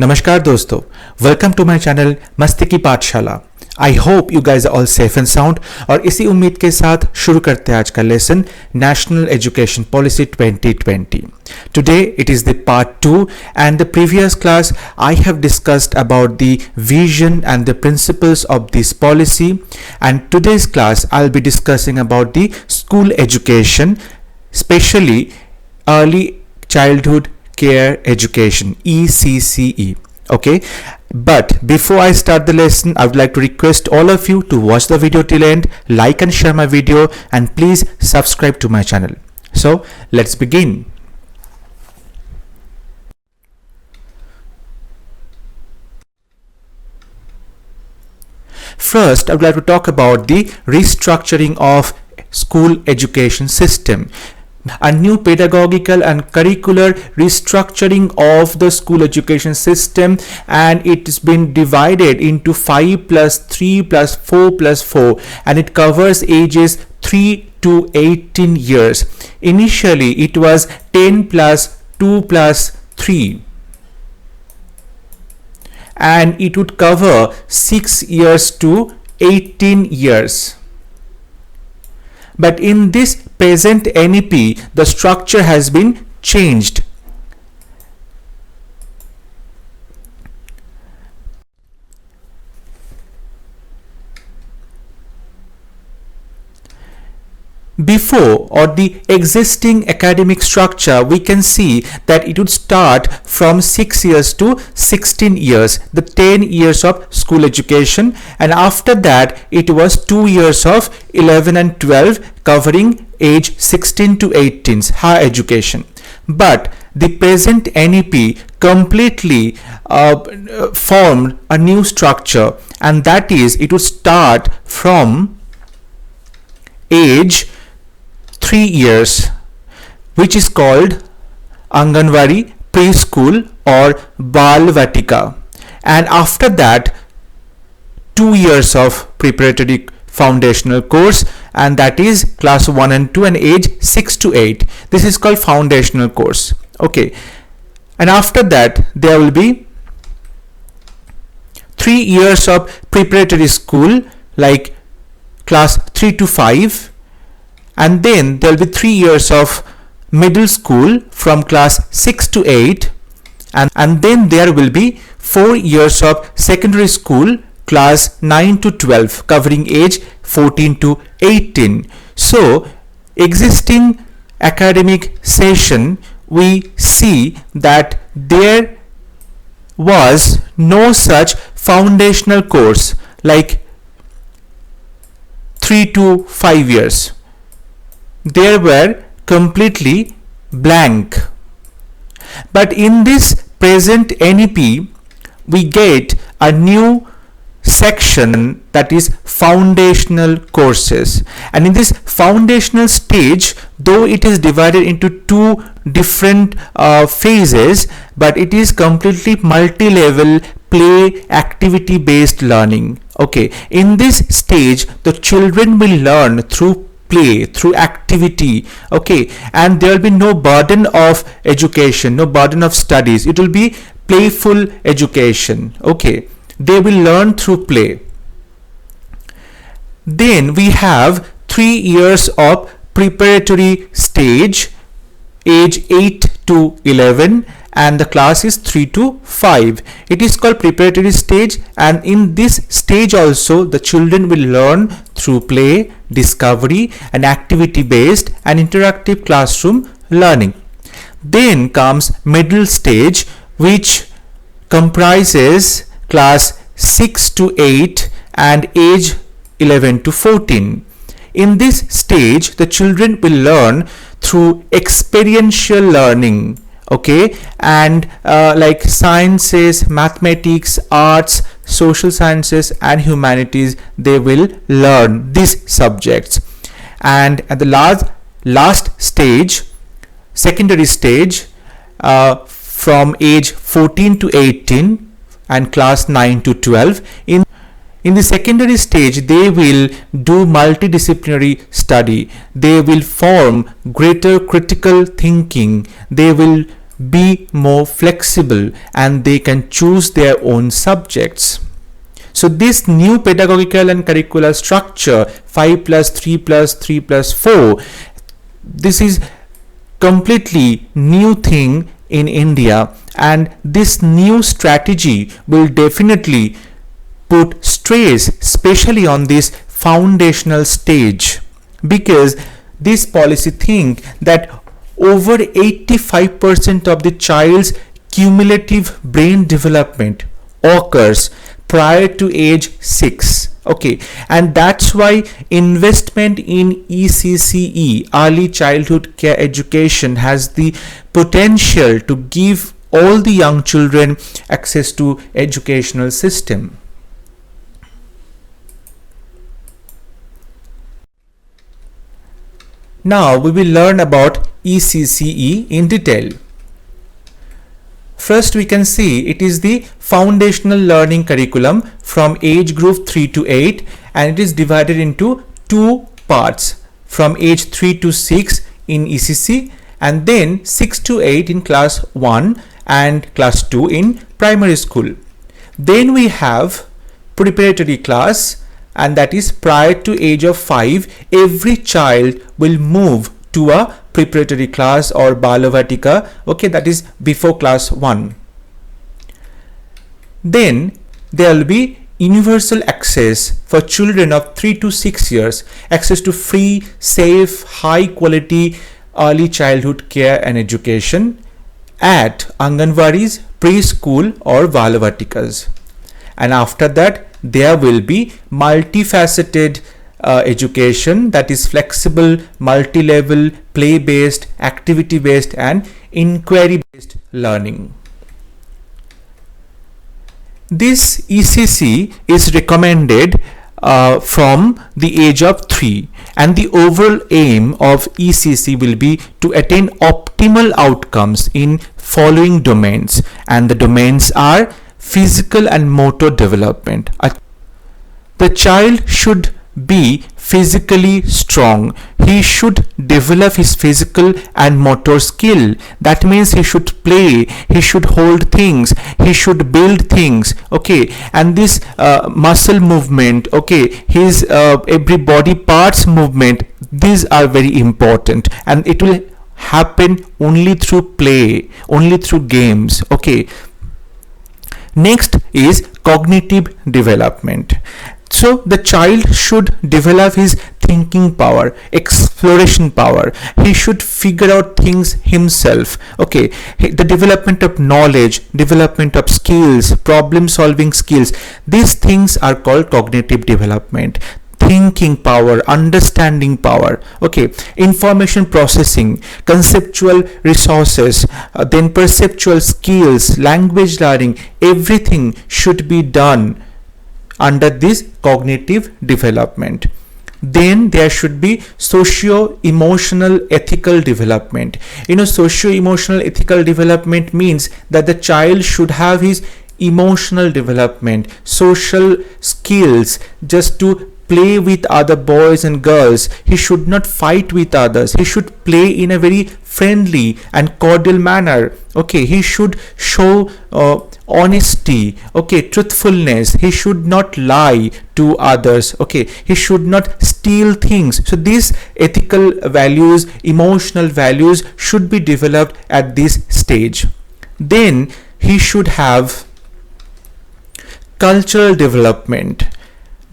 नमस्कार दोस्तों, welcome to my channel मस्ती की पाठशाला। I hope you guys are all safe and sound. और इसी उम्मीद के साथ शुरू करते हैं आज का lesson, national education policy 2020। Today it is the part 2, and the previous class I have discussed about the vision and the principles of this policy, and today's class I'll be discussing about the school education, especially early childhood care education, ECCE. Okay, but before I start the lesson, I would like to request all of you to watch the video till end, like and share my video, and please subscribe to my channel. So let's begin. First, I would like to talk about the restructuring of school education system. A new pedagogical and curricular restructuring of the school education system, and it's been divided into 5 plus 3 plus 4 plus 4, and it covers ages 3 to 18 years. Initially, it was 10 plus 2 plus 3. And it would cover 6 years to 18 years. But in this present NEP, the structure has been changed. Before, or the existing academic structure, we can see that it would start from 6 years to 16 years, the 10 years of school education, and after that it was 2 years of 11 and 12, covering age 16 to 18, higher education. But the present NEP completely formed a new structure, and that is, it would start from age 3 years, which is called Anganwadi, preschool or Bal Vatika, and after that 2 years of preparatory foundational course, and that is class 1 and 2 and age 6 to 8. This is called foundational course. Okay, and after that there will be 3 years of preparatory school, like class 3 to 5, and then there will be 3 years of middle school from class 6 to 8, and then there will be 4 years of secondary school, class 9 to 12, covering age 14 to 18. So existing academic session, we see that there was no such foundational course like 3 to 5 years. They were completely blank. But in this present NEP, we get a new section, that is foundational courses. And in this foundational stage, though it is divided into 2 different phases, but it is completely multi-level play activity based learning. Okay, in this stage the children will learn through play, through activity. Okay, and there will be no burden of education, no burden of studies. It will be playful education. Okay, they will learn through play. Then we have 3 years of preparatory stage, age 8 to 11, and the class is 3 to 5. It is called preparatory stage, and in this stage also the children will learn through play, discovery, and activity based and interactive classroom learning. Then comes middle stage, which comprises class 6 to 8 and age 11 to 14. In this stage the children will learn through experiential learning. Okay, and like sciences, mathematics, arts, social sciences and humanities, they will learn these subjects. And at the last stage, secondary stage, from age 14 to 18 and class 9 to 12, in the secondary stage they will do multidisciplinary study. They will form greater critical thinking. They will be more flexible and they can choose their own subjects. So this new pedagogical and curricular structure, 5 plus 3 plus 3 plus 4, this is completely new thing in India, and this new strategy will definitely put stress especially on this foundational stage, because this policy think that over 85% of the child's cumulative brain development occurs prior to age 6. Okay, and that's why investment in ECCE, early childhood care education, has the potential to give all the young children access to educational system. Now we will learn about ECCE in detail. First, we can see it is the foundational learning curriculum from age group 3 to 8, and it is divided into two parts, from age 3 to 6 in ECC and then 6 to 8 in class 1 and class 2 in primary school. Then we have preparatory class, and that is prior to age of 5. Every child will move to a preparatory class or Balavatika, okay, that is before class 1. Then there will be universal access for children of 3 to 6 years, access to free, safe, high quality early childhood care and education at Anganwadis, preschool or Balavatikas. And after that there will be multifaceted education, that is flexible, multi-level, play-based, activity-based and inquiry-based learning. This ECC is recommended from the age of 3, and the overall aim of ECC will be to attain optimal outcomes in following domains, and the domains are physical and motor development. The child should be physically strong. He should develop his physical and motor skill. That means he should play, he should hold things, he should build things, okay, and this muscle movement, okay, his every body parts movement, these are very important, and it will happen only through play, only through games, okay. Next is cognitive development. So the child should develop his thinking power, exploration power. He should figure out things himself. Okay, the development of knowledge, development of skills, problem solving skills. These things are called cognitive development. Thinking power, understanding power, okay, information processing, conceptual resources, then perceptual skills, language learning, everything should be done under this cognitive development. Then there should be socio-emotional ethical development. Socio-emotional ethical development means that the child should have his emotional development, social skills, just to play with other boys and girls. He should not fight with others. He should play in a very friendly and cordial manner. Okay, he should show honesty, okay, truthfulness. He should not lie to others. Okay, he should not steal things. So these ethical values, emotional values should be developed at this stage. Then he should have cultural development.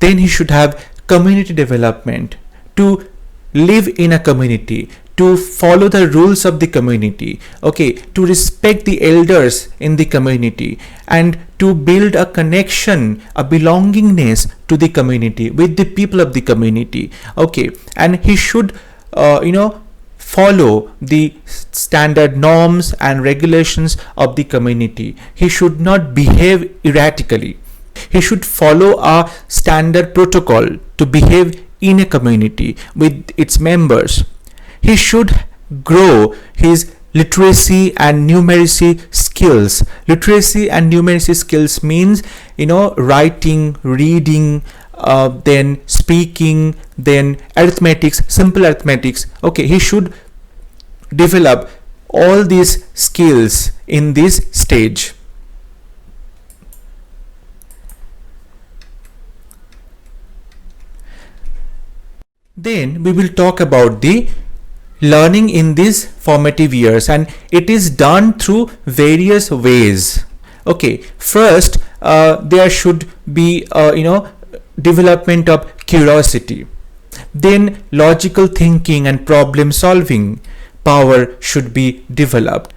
Then he should have community development, to live in a community, to follow the rules of the community, okay, to respect the elders in the community, and to build a connection, a belongingness to the community, with the people of the community, okay. And he should follow the standard norms and regulations of the community. He should not behave erratically. He should follow a standard protocol to behave in a community with its members. He should grow his literacy and numeracy skills. Literacy and numeracy skills means, writing, reading, then speaking, then arithmetics, simple arithmetics. Okay, he should develop all these skills in this stage. Then we will talk about the learning in these formative years, and it is done through various ways. Okay, first there should be development of curiosity. Then logical thinking and problem solving power should be developed.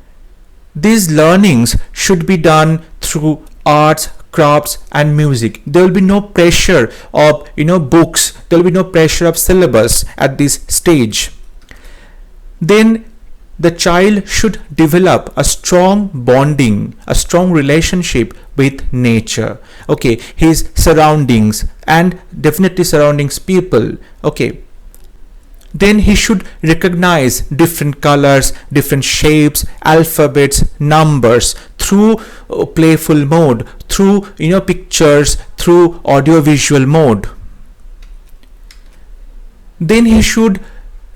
These learnings should be done through arts, crafts and music. There will be no pressure of books. There will be no pressure of syllabus at this stage. Then the child should develop a strong bonding, a strong relationship with nature. Okay, his surroundings and definitely surroundings people. Okay, then he should recognize different colors, different shapes, alphabets, numbers through playful mode, through pictures, through audiovisual mode. Then he should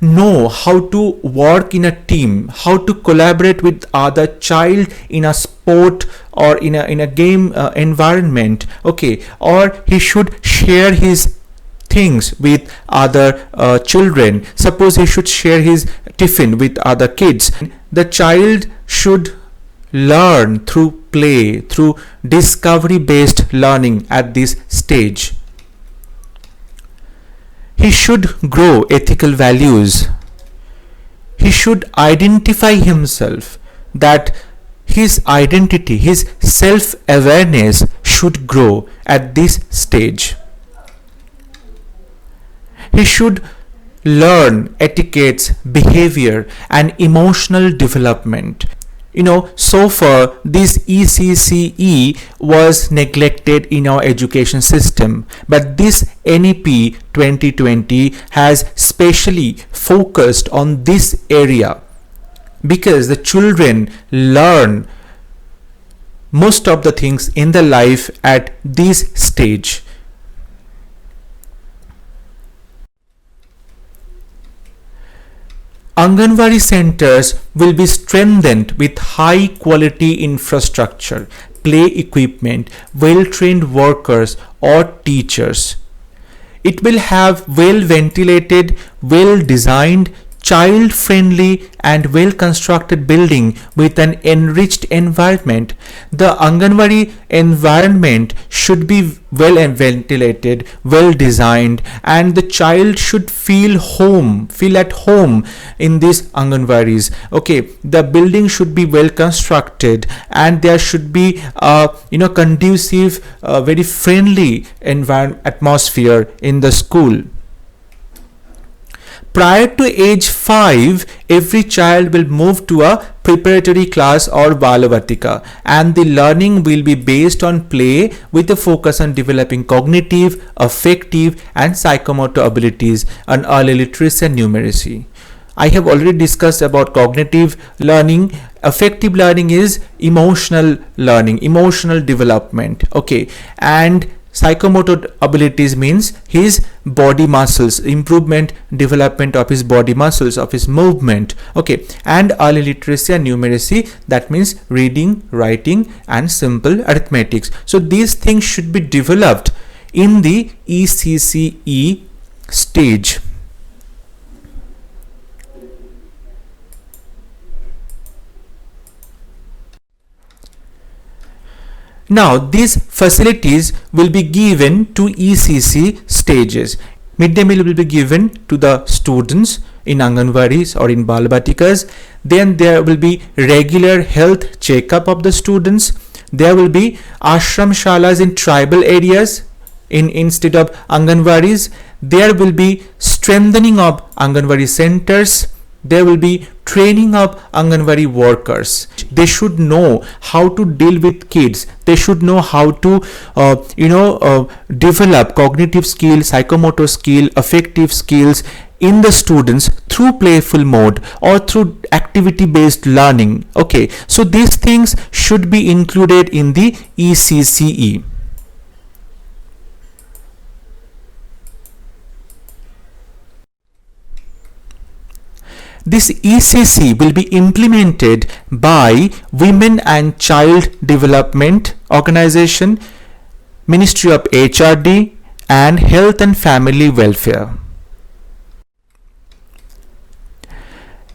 know how to work in a team, how to collaborate with other child in a sport or in a game environment. Okay, or he should share his things with other children. Suppose he should share his tiffin with other kids. The child should learn through play, through discovery based learning at this stage. He should grow ethical values. He should identify himself, that his identity, his self-awareness should grow at this stage. He should learn etiquettes, behavior and emotional development. So far this ECCE was neglected in our education system, but this NEP 2020 has specially focused on this area, because the children learn most of the things in the life at this stage. Anganwadi centers will be strengthened with high quality infrastructure, play equipment, well-trained workers or teachers. It will have well-ventilated, well-designed, child-friendly and well-constructed building with an enriched environment. The Anganwadi environment should be well ventilated, well designed, and the child should feel at home in these Anganwadis. Okay, the building should be well constructed and there should be conducive, very friendly atmosphere in the school. Prior to age 5, every child will move to a preparatory class or Balavartika, and the learning will be based on play with a focus on developing cognitive, affective and psychomotor abilities and early literacy and numeracy. I have already discussed about cognitive learning. Affective learning is emotional learning, emotional development. Okay, and psychomotor abilities means his body muscles, improvement, development of his body muscles, of his movement. Okay, and early literacy and numeracy, that means reading, writing and simple arithmetics. So these things should be developed in the ECCE stage. Now these facilities will be given to ECC stages. Midday meal will be given to the students in Anganwadis or in Balabatikas. Then there will be regular health checkup of the students. There will be ashram shalas in tribal areas instead of Anganwadis. There will be strengthening of Anganwadi centers. There will be training of Anganwadi workers. They should know how to deal with kids. They should know how to develop cognitive skill, psychomotor skill, affective skills in the students through playful mode or through activity based learning. Okay, so these things should be included in the ECCE. This ECC will be implemented by Women and Child Development Organization, Ministry of HRD, and Health and Family Welfare.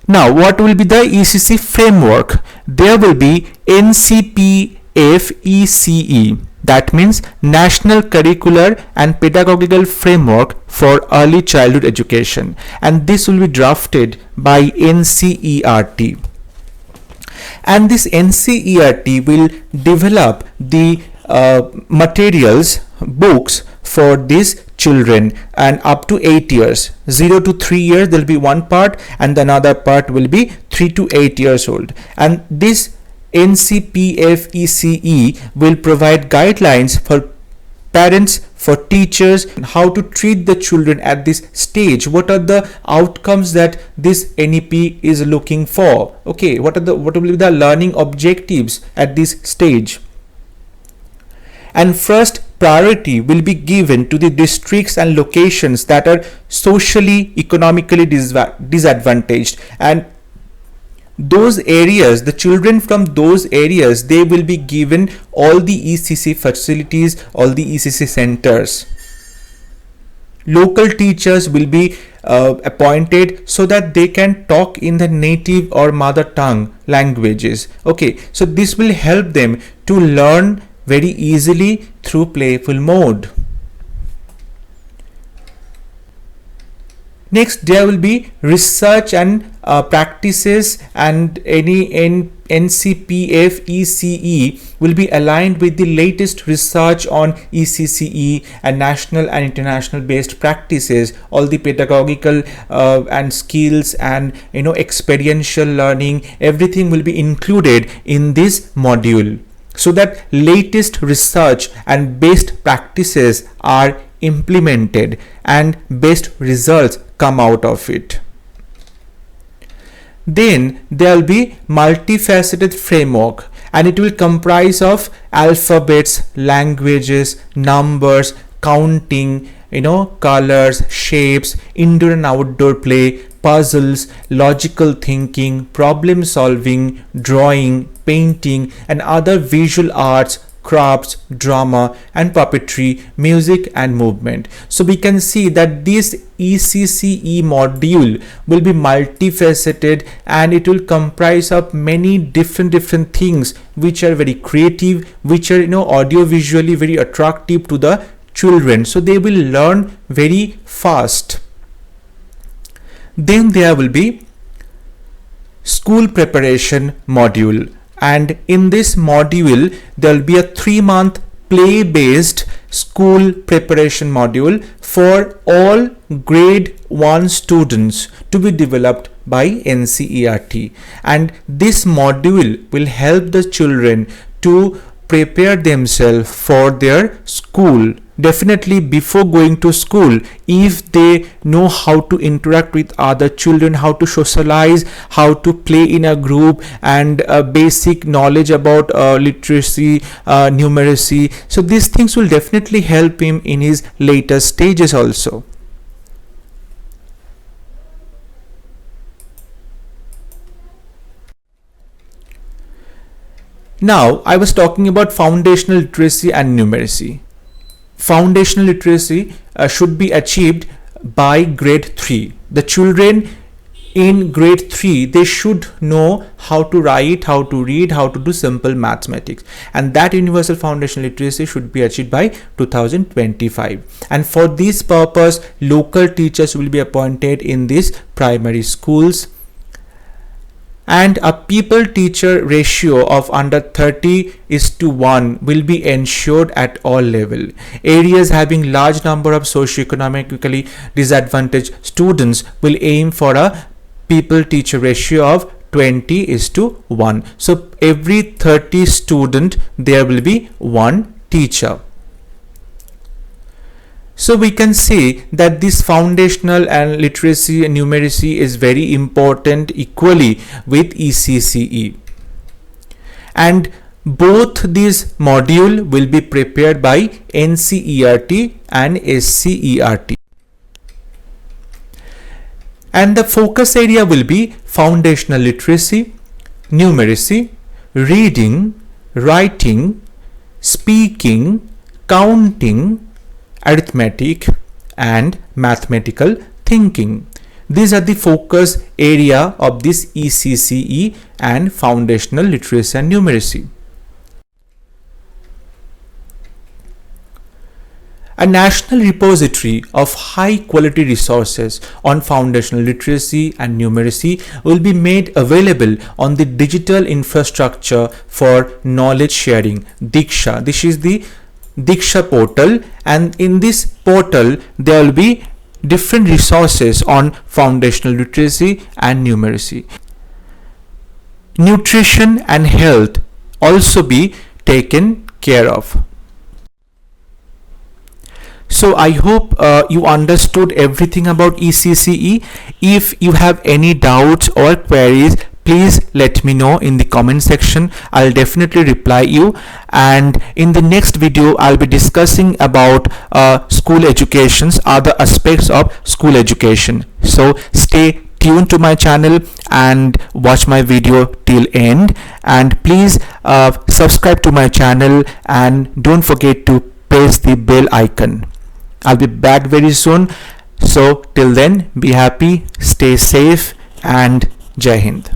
Now, what will be the ECC framework? There will be NCPFECE, that means National Curricular and Pedagogical Framework for Early Childhood Education, and this will be drafted by NCERT. And this NCERT will develop the materials, books for these children, and up to 8 years, 0 to 3 years there will be one part, and another part will be 3 to 8 years old. And this NCPFECE will provide guidelines for parents, for teachers, how to treat the children at this stage. What are the outcomes that this NEP is looking for? Okay, what will be the learning objectives at this stage? And first priority will be given to the districts and locations that are socially, economically disadvantaged, and those areas, the children from those areas, they will be given all the ECC facilities, all the ECC centers. Local teachers will be appointed so that they can talk in the native or mother tongue languages. Okay, so this will help them to learn very easily through playful mode. Next, there will be research and practices, and any NCPFECE will be aligned with the latest research on ECCE and national and international based practices. All the pedagogical and skills and experiential learning, everything will be included in this module, so that latest research and best practices are implemented and best results come out of it. Then there will be multifaceted framework, and it will comprise of alphabets, languages, numbers, counting, colors, shapes, indoor and outdoor play, puzzles, logical thinking, problem solving, drawing, painting, and other visual arts, crafts, drama and puppetry, music and movement. So we can see that this ECCE module will be multifaceted, and it will comprise of many different things which are very creative, which are audio visually very attractive to the children, so they will learn very fast. Then there will be school preparation module, and in this module there will be a 3-month play based school preparation module for all grade 1 students to be developed by NCERT, and this module will help the children to prepare themselves for their school. Definitely before going to school, if they know how to interact with other children, how to socialize, how to play in a group, and basic knowledge about literacy, numeracy, so these things will definitely help him in his later stages also. Now, I was talking about foundational literacy and numeracy. Foundational literacy should be achieved by grade 3. The children in grade 3, they should know how to write, how to read, how to do simple mathematics, and that universal foundational literacy should be achieved by 2025. And for this purpose, local teachers will be appointed in these primary schools, and a people teacher ratio of under 30:1 will be ensured at all level. Areas having large number of socioeconomically disadvantaged students will aim for a people teacher ratio of 20:1. So every 30 student there will be one teacher. So we can say that this foundational and literacy and numeracy is very important equally with ECCE. And both these module will be prepared by NCERT and SCERT. And the focus area will be foundational literacy, numeracy, reading, writing, speaking, counting, arithmetic, and mathematical thinking. These are the focus area of this ECCE and foundational literacy and numeracy. A national repository of high quality resources on foundational literacy and numeracy will be made available on the digital infrastructure for knowledge sharing, Diksha. This is the Diksha portal, and in this portal there will be different resources on foundational literacy and numeracy. Nutrition and health also be taken care of. So I hope you understood everything about ECCE. If you have any doubts or queries, please let me know in the comment section. I'll definitely reply you, and in the next video I'll be discussing about school educations, other aspects of school education. So stay tuned to my channel and watch my video till end, and please subscribe to my channel and don't forget to press the bell icon. I'll be back very soon. So till then, be happy, stay safe, and Jai Hind.